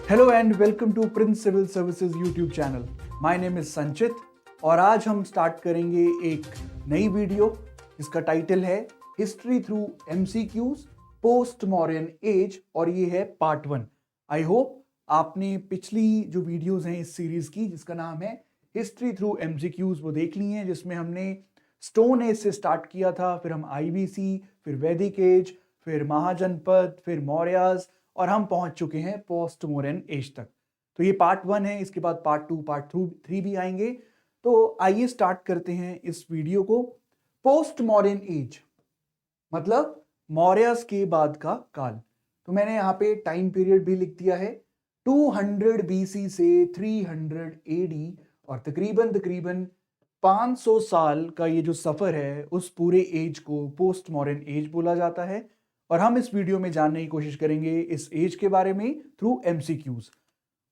Hello and welcome to Prince Civil Services YouTube channel. My name is Sanchit और आज हम start करेंगे एक नई वीडियो जिसका टाइटल है history through MCQs post modern age और ये है पार्ट 1। आई होप आपने पिछली जो वीडियोस हैं इस सीरीज की जिसका नाम है हिस्ट्री थ्रू एमसीक्यूज वो देख ली हैं, जिसमें हमने स्टोन एज से स्टार्ट किया था, फिर हम आईबीसी, फिर वैदिक एज, फिर महाजनपद, फिर मौर्याज और हम पहुंच चुके हैं पोस्ट मॉडर्न एज तक। तो ये पार्ट 1 है, इसके बाद पार्ट 2 पार्ट 3 भी आएंगे। तो आइए स्टार्ट करते हैं इस वीडियो को। पोस्ट मॉडर्न एज मतलब मौर्यस के बाद का काल। तो मैंने यहाँ पे टाइम पीरियड भी लिख दिया है 200 बीसी से 300 एडी और तकरीबन तकरीबन 500 साल का ये जो सफर है उस पूरे एज को पोस्ट मॉडर्न एज बोला जाता है। और हम इस वीडियो में जानने की कोशिश करेंगे इस एज के बारे में through MCQs.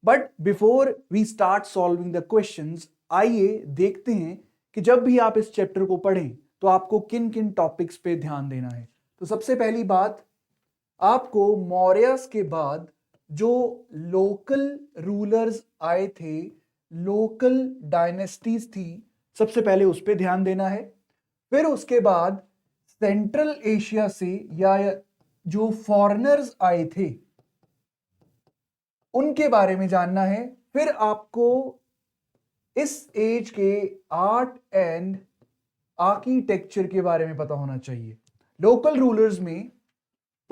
But before we start solving the questions, आइए देखते हैं कि जब भी आप इस चैप्टर को पढ़ें तो आपको किन किन टॉपिक्स पे ध्यान देना है। तो सबसे पहली बात, आपको मौर्यस के बाद जो लोकल रूलर्स आए थे, लोकल डायनेस्टीज थी, सबसे पहले उस पर ध्यान देना है। फिर उसके बाद सेंट्रल एशिया से या जो फॉरेनर्स आए थे उनके बारे में जानना है। फिर आपको इस एज के आर्ट एंड आर्किटेक्चर के बारे में पता होना चाहिए। लोकल रूलर्स में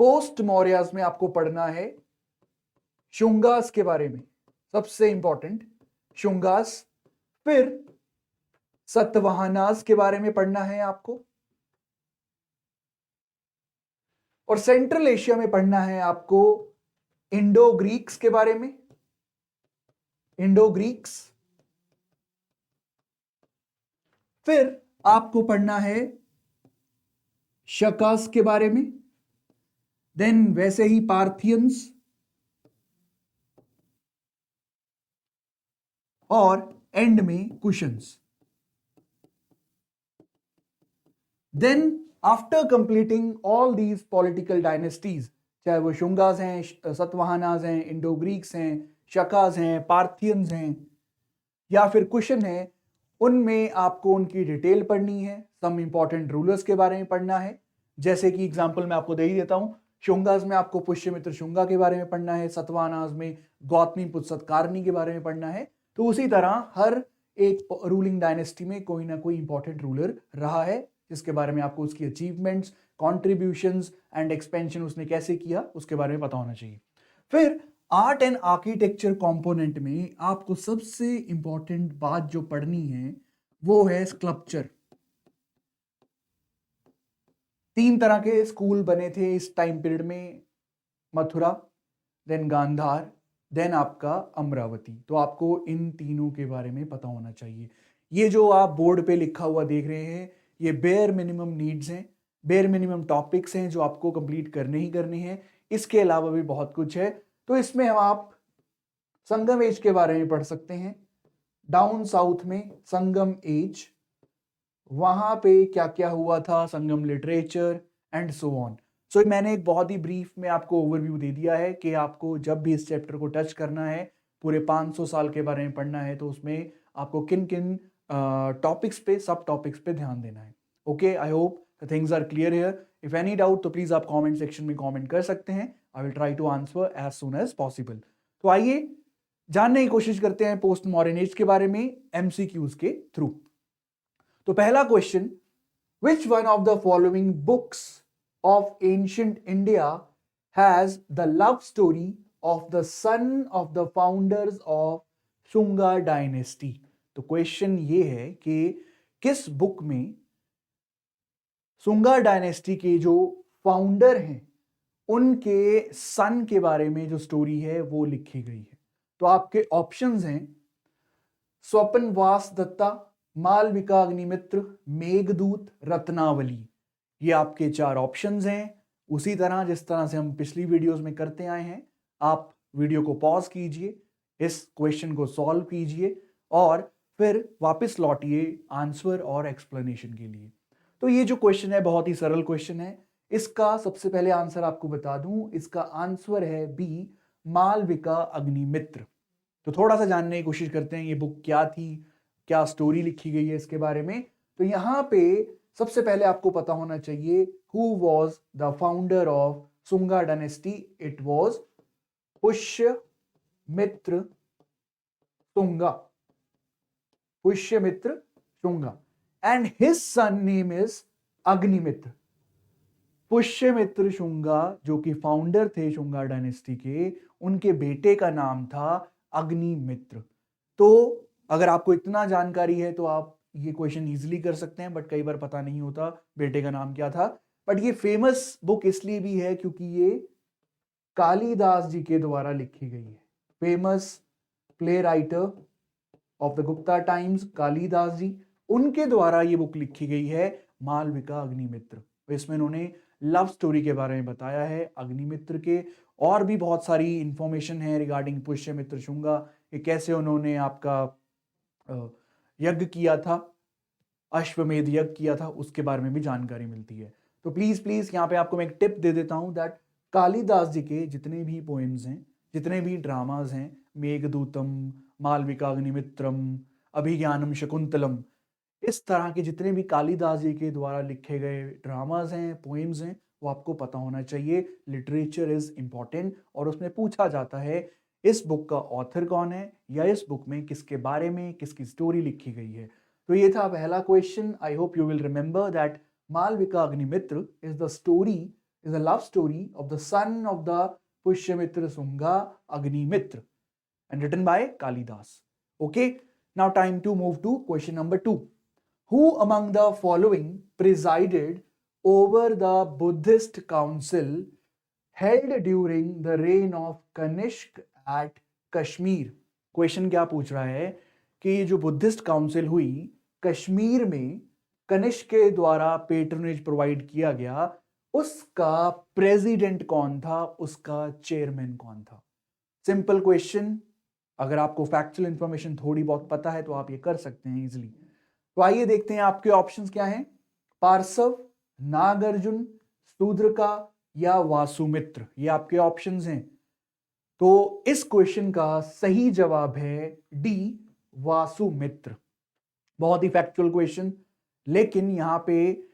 पोस्ट मौर्यास में आपको पढ़ना है शुंगास के बारे में, सबसे इंपॉर्टेंट शुंगास। फिर सतवाहनास के बारे में पढ़ना है आपको, और सेंट्रल एशिया में पढ़ना है आपको इंडो ग्रीक्स के बारे में, इंडो ग्रीक्स। फिर आपको पढ़ना है शकास के बारे में, देन वैसे ही पार्थियंस और एंड में Kushans. Then after completing all these political dynasties, चाहे वो शुंगास हैं, सतवाहनास हैं, इंडो ग्रीक्स हैं, शकास हैं, पार्थियंस हैं या फिर कुशन है, उनमें आपको उनकी डिटेल पढ़नी है। सम इंपॉर्टेंट रूलर्स के बारे में पढ़ना है। जैसे कि एग्जांपल मैं आपको दे ही देता हूं, शुंगास में आपको पुष्यमित्र शुंगा के बारे में पढ़ना है, सतवाहनास में गौतमीपुत्र सत्कारनी के बारे में पढ़ना है। तो उसी तरह हर एक रूलिंग डायनेस्टी में कोई ना कोई इंपॉर्टेंट रूलर रहा है जिसके बारे में आपको उसकी अचीवमेंट्स, कॉन्ट्रीब्यूशंस एंड एक्सपेंशन उसने कैसे किया उसके बारे में पता होना चाहिए। फिर आर्ट एंड आर्किटेक्चर कंपोनेंट में आपको सबसे इंपॉर्टेंट बात जो पढ़नी है वो है स्कल्पचर। 3 तरह के स्कूल बने थे इस टाइम पीरियड में, मथुरा, देन गांधार, देन आपका अमरावती। तो आपको इन तीनों के बारे में पता होना चाहिए। ये जो आप बोर्ड पे लिखा हुआ देख रहे हैं ये बेयर मिनिमम नीड्स हैं, बेयर मिनिमम टॉपिक्स हैं जो आपको कंप्लीट करने ही करने हैं। इसके अलावा भी बहुत कुछ है। तो इसमें हम आप संगम एज के बारे में पढ़ सकते हैं। डाउन साउथ में संगम एज, वहां पे क्या क्या हुआ था, संगम लिटरेचर एंड सो ऑन। सो मैंने एक बहुत ही ब्रीफ में आपको ओवरव्यू दे दिया है कि आपको जब भी इस चैप्टर को टच करना है, पूरे 500 साल के बारे में पढ़ना है, तो उसमें आपको किन किन टॉपिक्स पे, सब टॉपिक्स पे ध्यान देना है। Okay, I hope the things are clear here. If any doubt तो प्लीज आप कमेंट सेक्शन में कमेंट कर सकते हैं। I will try to answer as soon as possible. तो आइए जानने की कोशिश करते हैं पोस्ट मॉडर्न एज के बारे में एमसीक्यूज के थ्रू। तो पहला question, which one of the following books of ancient India has the love story of the son of the founders of Shunga dynasty. तो क्वेश्चन ये है कि किस बुक में शुंगा डायनेस्टी के जो फाउंडर हैं उनके सन के बारे में जो स्टोरी है वो लिखी गई है। तो आपके ऑप्शंस हैं स्वपनवास दत्ता, मालविका अग्निमित्र, मेघदूत, रत्नावली। ये आपके 4 ऑप्शंस हैं। उसी तरह जिस तरह से हम पिछली वीडियोस में करते आए हैं, आप वीडियो को पॉज कीजिए, इस क्वेश्चन को सॉल्व कीजिए और फिर वापस लौटिए आंसर और एक्सप्लेनेशन के लिए। तो ये जो क्वेश्चन है बहुत ही सरल क्वेश्चन है। इसका सबसे पहले आंसर आपको बता दूं, इसका आंसर है बी, मालविका अग्निमित्र। तो थोड़ा सा जानने की कोशिश करते हैं ये बुक क्या थी, क्या स्टोरी लिखी गई है इसके बारे में। तो यहाँ पे सबसे पहले आपको पता होना चाहिए who was the founder of Sunga dynasty. It was Pushyamitra Shunga, Pushyamitra Shunga, and his son name is Agnimitra. Pushyamitra Shunga जो कि फाउंडर थे शुंगा डायनेस्टी के, उनके बेटे का नाम था अग्निमित्र। तो अगर आपको इतना जानकारी है तो आप ये क्वेश्चन इजीली कर सकते हैं, बट कई बार पता नहीं होता बेटे का नाम क्या था। बट ये फेमस बुक इसलिए भी है क्योंकि ये कालिदास जी के द्वारा लिखी गई है। Famous play writer of the Gupta times Kalidas ji, उनके द्वारा ये बुक लिखी गई है मालविका अग्निमित्र। तो इसमें उन्होंने लव स्टोरी के बारे में बताया है अग्निमित्र के, और भी बहुत सारी इंफॉर्मेशन है रिगार्डिंग पुष्यमित्र शुंगा, कि कैसे उन्होंने आपका यज्ञ किया था, अश्वमेध यज्ञ किया था, उसके बारे में भी जानकारी मिलती है। तो प्लीज प्लीज यहाँ पे आपको मैं एक टिप दे देता हूँ दैट कालिदास जी के जितने भी पोएम्स हैं, जितने भी ड्रामाज हैं, मेघदूतम, मालविका अग्निमित्रम, अभिज्ञानम शकुंतलम, इस तरह के जितने भी कालिदास जी के द्वारा लिखे गए ड्रामाज हैं, पोएम्स हैं, वो आपको पता होना चाहिए। लिटरेचर इज इंपॉर्टेंट, और उसमें पूछा जाता है इस बुक का ऑथर कौन है, या इस बुक में किसके बारे में, किसकी स्टोरी लिखी गई है। तो ये था पहला क्वेश्चन। I hope you will remember that Malavika Agnimitra is the story, is a love story of the son of the Pushyamitra Shunga Agnimitra and written by Kalidas. Okay, now time to move to question number 2. Who among the following presided over the Buddhist council held during the reign of Kanishk at Kashmir? Question क्या पूछ रहा है कि ये जो Buddhist council हुई कश्मीर में, कनिष्क के द्वारा पेट्रोनेज प्रोवाइड किया गया, उसका प्रेसिडेंट कौन था, उसका चेयरमैन कौन था। Simple question. अगर आपको फैक्चुअल इंफॉर्मेशन थोड़ी बहुत पता है तो आप ये कर सकते हैं इजीली। तो आइए देखते हैं आपके ऑप्शंस क्या हैं। पार्सव, नागार्जुन, शूद्रका या वासुमित्र, ये आपके ऑप्शंस हैं। तो इस क्वेश्चन का सही जवाब है डी, वासुमित्र। बहुत ही फैक्चुअल क्वेश्चन, लेकिन यहां पे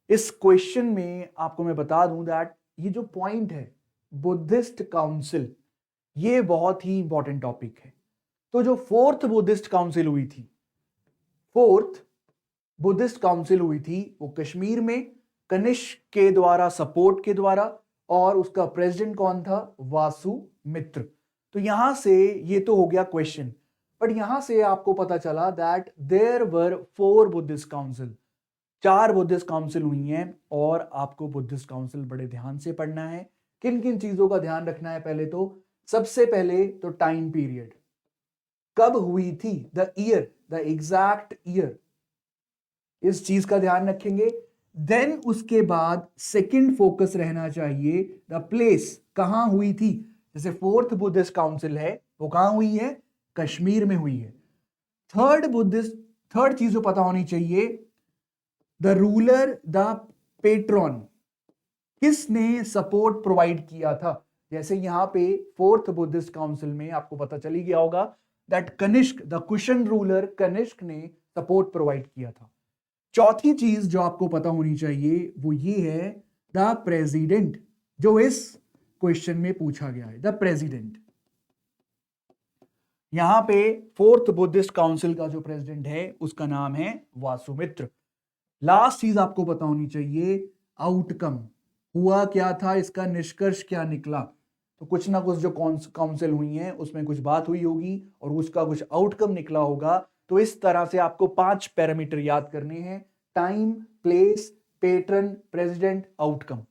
इस क्वेश्चन में आपको मैं बता दूं दैट ये जो पॉइंट है बुद्धिस्ट काउंसिल, ये बहुत ही इंपॉर्टेंट टॉपिक है। तो जो फोर्थ बुद्धिस्ट काउंसिल हुई थी, फोर्थ बुद्धिस्ट काउंसिल हुई थी, वो कश्मीर में कनिष्क के द्वारा, सपोर्ट के द्वारा, और उसका प्रेसिडेंट कौन था, वासुमित्र। तो यहां से ये तो हो गया क्वेश्चन, बट यहां से आपको पता चला that there were 4 Buddhist council, 4 Buddhist council हुई हैं। और आपको बुद्धिस्ट काउंसिल बड़े ध्यान से पढ़ना है। किन किन चीजों का ध्यान रखना है, पहले तो सबसे पहले तो टाइम पीरियड, कब हुई थी, the year, the exact year, इस चीज का ध्यान रखेंगे। देन उसके बाद सेकंड फोकस रहना चाहिए द प्लेस, कहां हुई थी। जैसे फोर्थ बुद्धिस्ट काउंसिल है, वो कहां हुई है, कश्मीर में हुई है। थर्ड चीज जो पता होनी चाहिए, द रूलर, द पेट्रॉन, किसने सपोर्ट प्रोवाइड किया था। जैसे यहां पे फोर्थ बुद्धिस्ट काउंसिल में आपको पता चली गया होगा that Kanishka, the Kushan ruler Kanishka ने सपोर्ट प्रोवाइड किया था। चौथी चीज जो आपको पता होनी चाहिए वो ये है द प्रेसिडेंट, जो इस क्वेश्चन में पूछा गया है, द प्रेसिडेंट। यहां पे फोर्थ बुद्धिस्ट काउंसिल का जो प्रेसिडेंट है उसका नाम है वासुमित्र। लास्ट चीज आपको पता होनी चाहिए, आउटकम, हुआ क्या था, इसका निष्कर्ष क्या निकला। तो कुछ ना कुछ जो काउंसिल हुई है उसमें कुछ बात हुई होगी और उसका कुछ आउटकम निकला होगा। तो इस तरह से आपको 5 पैरामीटर याद करने हैं, time, place, patron, president, outcome.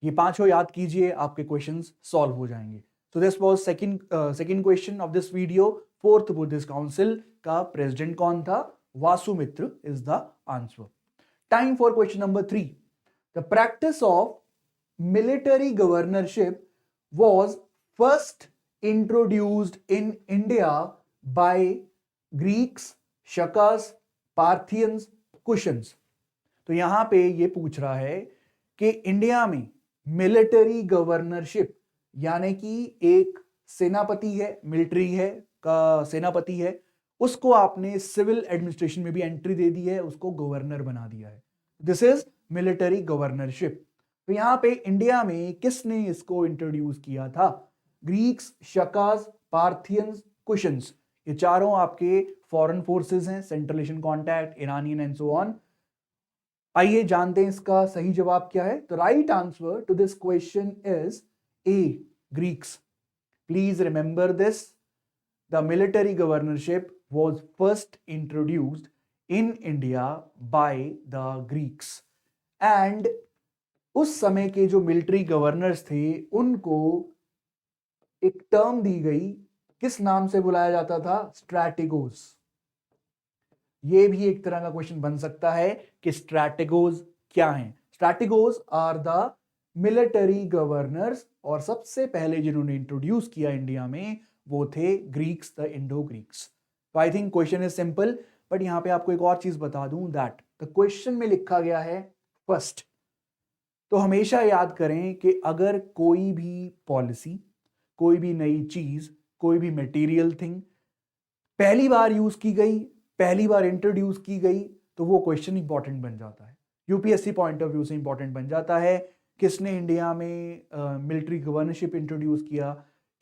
ये पांचों याद कीजिए, आपके क्वेश्चंस सॉल्व हो जाएंगे। So this was second question of this video. Fourth Buddhist Council का प्रेसिडेंट कौन था, Vasumitra is the answer. Time for question number 3. The practice of military governorship was first introduced in India by Greeks, Shakas, Parthians, Kushans. तो यहां पे ये पूछ रहा है कि इंडिया में मिलिटरी गवर्नरशिप यानी कि एक सेनापति है, मिलिट्री है का सेनापति है, उसको आपने सिविल एडमिनिस्ट्रेशन में भी एंट्री दे दी है, उसको गवर्नर बना दिया है। This is military governorship. तो यहां पे इंडिया में किसने इसको इंट्रोड्यूस किया था? ग्रीक्स, शकास, पार्थियंस, कुशन्स, ये चारों आपके फॉरेन फोर्सेस हैं, central Asian contact, Iranian and so on. आइए जानते हैं इसका सही जवाब क्या है। तो right answer to this question is A, Greeks. Please remember this, the military governorship was first introduced in India by the Greeks and उस समय के जो मिलिट्री गवर्नर्स थे उनको एक टर्म दी गई, किस नाम से बुलाया जाता था? स्ट्रैटेगोस। ये भी एक तरह का क्वेश्चन बन सकता है कि स्ट्रैटेगोस क्या हैं। स्ट्रैटेगोस आर द मिलिटरी गवर्नर्स और सबसे पहले जिन्होंने इंट्रोड्यूस किया इंडिया में वो थे ग्रीक्स, द इंडो ग्रीक्स। तो I think question is simple, but यहां पे आपको एक और चीज बता दूं दैट द क्वेश्चन में लिखा गया है फर्स्ट। तो हमेशा याद करें कि अगर कोई भी पॉलिसी, कोई भी नई चीज, कोई भी मटेरियल थिंग पहली बार यूज की गई, पहली बार इंट्रोड्यूस की गई, तो वो क्वेश्चन इंपॉर्टेंट बन जाता है, यूपीएससी पॉइंट ऑफ व्यू से इंपॉर्टेंट बन जाता है। किसने इंडिया में मिलिट्री गवर्नरशिप इंट्रोड्यूस किया,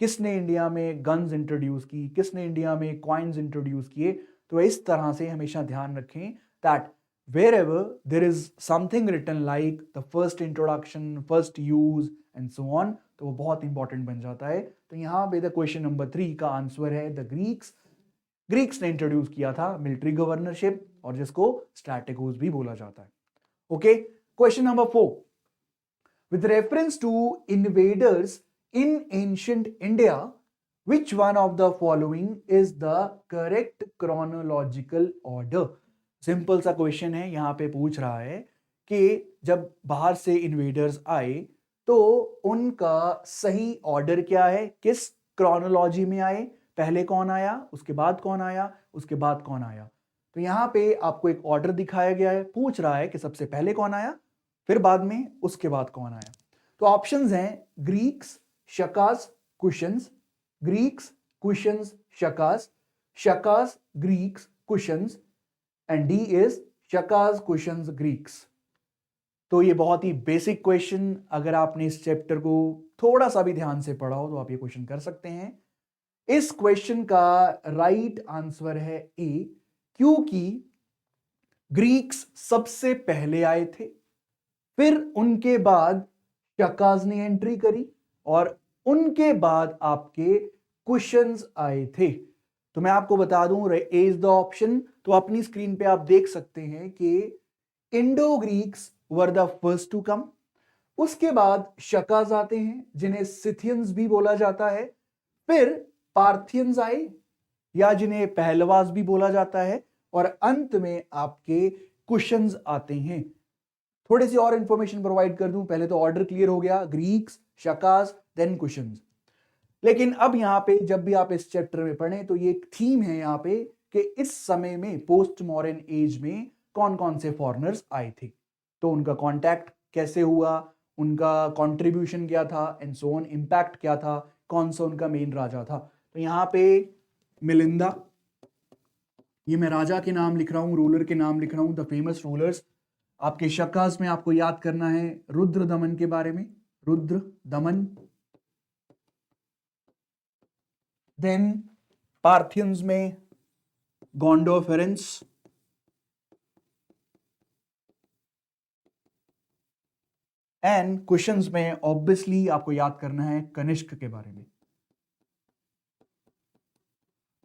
किसने इंडिया में गन्स इंट्रोड्यूस की, किसने इंडिया में कॉइन्स इंट्रोड्यूस किए। तो इस तरह से हमेशा ध्यान रखें that wherever there is something written like the first introduction, first use and so on, तो वो बहुत इंपॉर्टेंट बन जाता है। तो यहाँ पे द क्वेश्चन नंबर 3 का आंसर है द ग्रीक्स। ग्रीक्स ने इंट्रोड्यूस किया था मिलिट्री गवर्नरशिप और जिसको स्ट्रैटेगोस भी बोला जाता है। Okay, question number 4, with reference to invaders in ancient India, which one of the following is the correct chronological order? Simple सा क्वेश्चन है, यहां पे पूछ रहा है कि जब बाहर से इन्वेडर्स आए तो उनका सही ऑर्डर क्या है, किस क्रोनोलॉजी में आए, पहले कौन आया, उसके बाद कौन आया, उसके बाद कौन आया। तो यहां पे आपको एक ऑर्डर दिखाया गया है, पूछ रहा है कि सबसे पहले कौन आया, फिर बाद में, उसके बाद कौन आया। तो ऑप्शंस हैं Greeks, Shakas, Kushans, Greeks, Kushans, Shakas, Shakas, Greeks, Kushans, and D is Shakas, Kushans, Greeks. तो ये बहुत ही बेसिक क्वेश्चन, अगर आपने इस चैप्टर को थोड़ा सा भी ध्यान से पढ़ा हो तो आप ये क्वेश्चन कर सकते हैं। इस क्वेश्चन का राइट आंसर है ए, क्योंकि ग्रीक्स सबसे पहले आए थे, फिर उनके बाद शकास ने एंट्री करी और उनके बाद आपके कुशन्स आए थे। तो मैं आपको बता दूं ए इज द ऑप्शन। तो अपनी स्क्रीन पे आप देख सकते हैं कि Indo Greeks were the first to come, उसके बाद शकास आते हैं जिन्हें सिथियंस भी बोला जाता है, फिर पार्थियंस आए या जिन्हें पहलवास भी बोला जाता है, और अंत में आपके कुशन्स आते हैं। थोड़ी सी और इंफॉर्मेशन प्रोवाइड कर दूं, पहले तो ऑर्डर क्लियर हो गया, ग्रीक्स, शकास, देन कुशन्स। लेकिन अब यहां पे जब भी आप इस चैप्टर में पढ़ें तो ये एक थीम है यहां पे कि इस समय में पोस्ट मॉडर्न एज में कौन कौन से फॉरेनर्स आए थे, तो उनका कांटेक्ट कैसे हुआ, उनका कंट्रीब्यूशन क्या था एंड सो ऑन, इंपैक्ट क्या था, कौन सा उनका मेन राजा था। तो यहाँ पे मिलिंदा, ये मैं राजा के नाम लिख रहा हूं, रूलर के नाम लिख रहा हूं, द फेमस रूलर्स। आपके शकास में आपको याद करना है रुद्र दमन के बारे में, रुद्र दमन। देन पार्थियंस में गोंडोफेरेंस, एंड कुशन्स में ऑब्वियसली आपको याद करना है कनिष्क के बारे में।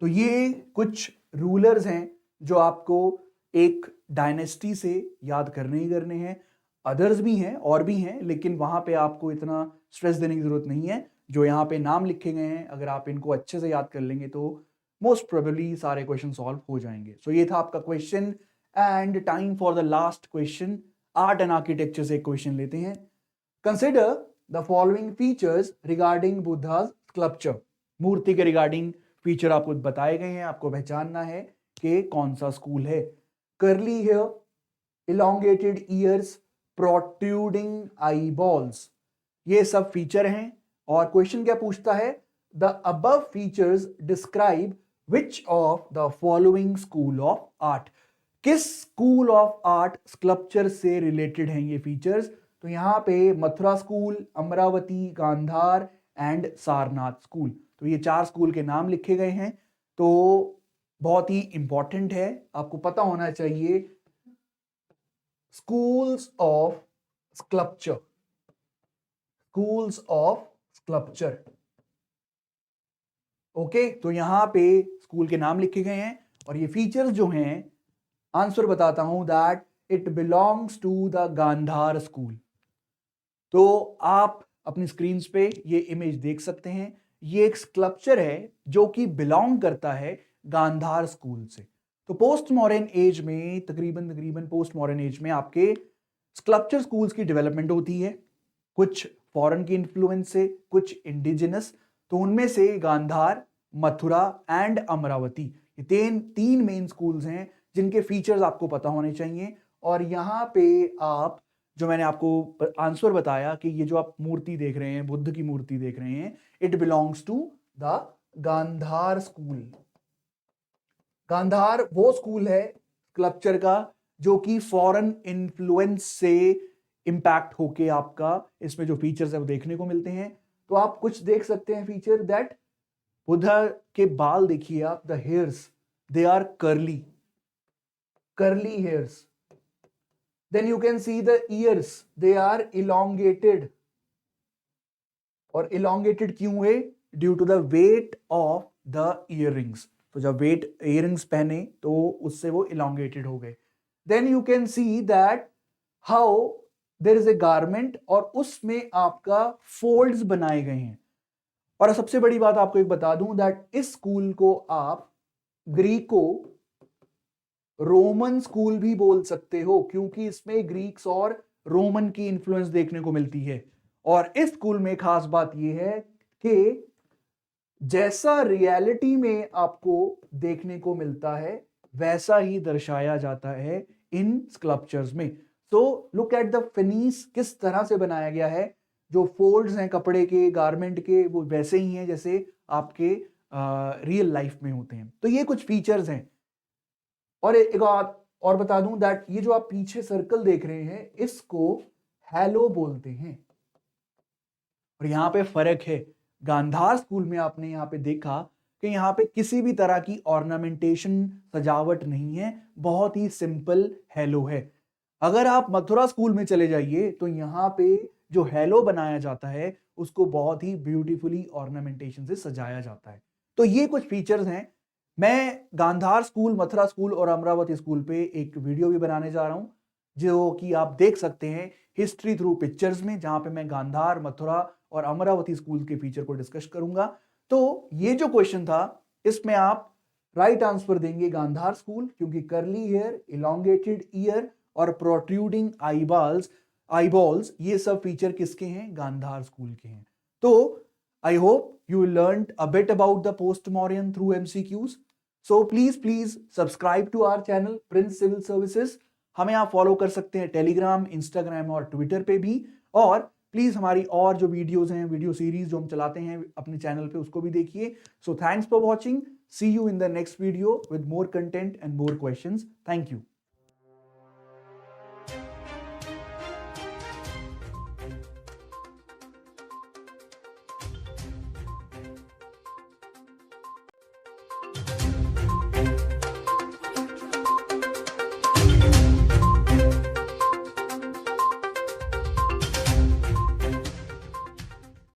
तो ये कुछ रूलर्स हैं जो आपको एक डायनेस्टी से याद करने ही करने हैं। अदर्स भी हैं और भी हैं, लेकिन वहां पे आपको इतना स्ट्रेस देने की जरूरत नहीं है। जो यहाँ पे नाम लिखे गए हैं, अगर आप इनको अच्छे से याद कर लेंगे तो मोस्ट प्रोबेबली सारे क्वेश्चन सॉल्व हो जाएंगे। सो ये था आपका question and time for the last question. Art and architecture से एक क्वेश्चन लेते हैं। Consider the following features regarding Buddha's sculpture. मूर्ति के रिगार्डिंग फीचर आपको बताए गए हैं, आपको पहचानना है कि कौन सा स्कूल है। Curly hair, elongated ears, protruding eyeballs, ये सब फीचर हैं। और क्वेश्चन क्या पूछता है, the above features describe which of the following school of art. किस स्कूल ऑफ आर्ट स्कल्पचर से रिलेटेड हैं ये फीचर्स? तो यहाँ पे Mathura school, Amaravati, Gandhara and Sarnath school, तो ये 4 स्कूल के नाम लिखे गए हैं। तो बहुत ही इंपॉर्टेंट है, आपको पता होना चाहिए schools of sculpture, schools of sculpture. Okay, तो यहां पे स्कूल के नाम लिखे गए हैं और ये फीचर्स जो हैं, आंसर बताता हूं that it belongs to the Gandhara school. तो आप अपनी स्क्रीन पे ये इमेज देख सकते हैं, ये एक स्कल्पचर है जो कि बिलोंग करता है गांधार स्कूल से। तो पोस्ट मॉडर्न एज में तकरीबन पोस्ट मॉडर्न एज में आपके स्कल्पचर स्कूल्स की डेवलपमेंट होती है, कुछ फॉरेन की इन्फ्लुएंस से, कुछ इंडिजिनस। तो उनमें से गांधार, मथुरा एंड अमरावती, ये तीन मेन स्कूल्स हैं जिनके फीचर्स आपको पता होने चाहिए। और यहाँ पे आप, जो मैंने आपको आंसर बताया कि ये जो आप मूर्ति देख रहे हैं, बुद्ध की मूर्ति देख रहे हैं, it belongs to the Gandhara school. Gandhara वो स्कूल है स्कल्पचर का जो कि फॉरेन इन्फ्लुएंस से इंपैक्ट होके आपका इसमें जो फीचर्स है वो देखने को मिलते हैं। तो आप कुछ देख सकते हैं फीचर दैट बुद्धा के बाल देखिए आप, the hairs they are curly hairs. Then you can see the ears, they are elongated. और इलोंगेटेड क्यों है? Due to the weight of the earrings. तो जब वेट इयररिंग्स पहने तो उससे वो इलोंगेटेड हो गए। Then you can see that how there is a garment और उसमें आपका फोल्ड्स बनाए गए हैं। और सबसे बड़ी बात आपको एक बता दूं दैट इस स्कूल को आप ग्रीको रोमन स्कूल भी बोल सकते हो, क्योंकि इसमें ग्रीक्स और रोमन की इंफ्लुएंस देखने को मिलती है। और इस स्कूल में खास बात यह है कि जैसा रियलिटी में आपको देखने को मिलता है वैसा ही दर्शाया जाता है इन स्कल्पचर्स में। तो लुक एट द फिनिश, किस तरह से बनाया गया है। जो फोल्ड्स हैं कपड़े के, गारमेंट के, वो वैसे ही हैं जैसे आपके रियल लाइफ में होते हैं। तो ये कुछ फीचर्स हैं। और एक बात और बता दूं दैट ये जो आप पीछे सर्कल देख रहे हैं इसको हैलो बोलते हैं। और यहां पे फर्क है, गांधार स्कूल में आपने यहां पे देखा कि यहां पे किसी भी तरह की ऑर्नामेंटेशन, सजावट नहीं है, बहुत ही सिंपल हैलो है। अगर आप मथुरा स्कूल में चले जाइए तो यहाँ पे जो हैलो बनाया जाता है उसको बहुत ही ब्यूटीफुली ऑर्नामेंटेशन से सजाया जाता है। तो ये कुछ फीचर्स हैं। मैं गांधार स्कूल, मथुरा स्कूल और अमरावती स्कूल पे एक वीडियो भी बनाने जा रहा हूँ जो कि आप देख सकते हैं हिस्ट्री थ्रू पिक्चर्स में, जहां पे मैं गांधार, मथुरा और अमरावती स्कूल के फीचर को डिस्कस करूंगा। तो ये जो क्वेश्चन था इसमें आप राइट आंसर देंगे गांधार स्कूल, क्योंकि कर्ली हेयर, इलोंगेटेड ईयर और प्रोट्रूडिंग आईबॉल्स ये सब फीचर किसके हैं? गांधार स्कूल के हैं। तो I hope you learned a bit about the post-Mauryan through MCQs. So please subscribe to our channel Prince Civil Services. हमें आप फॉलो कर सकते हैं टेलीग्राम, इंस्टाग्राम और ट्विटर पे भी। और प्लीज हमारी और जो वीडियोस हैं, वीडियो सीरीज जो हम चलाते हैं अपने चैनल पे, उसको भी देखिए। So thanks for watching, see you in the next video with more content and more questions. Thank you.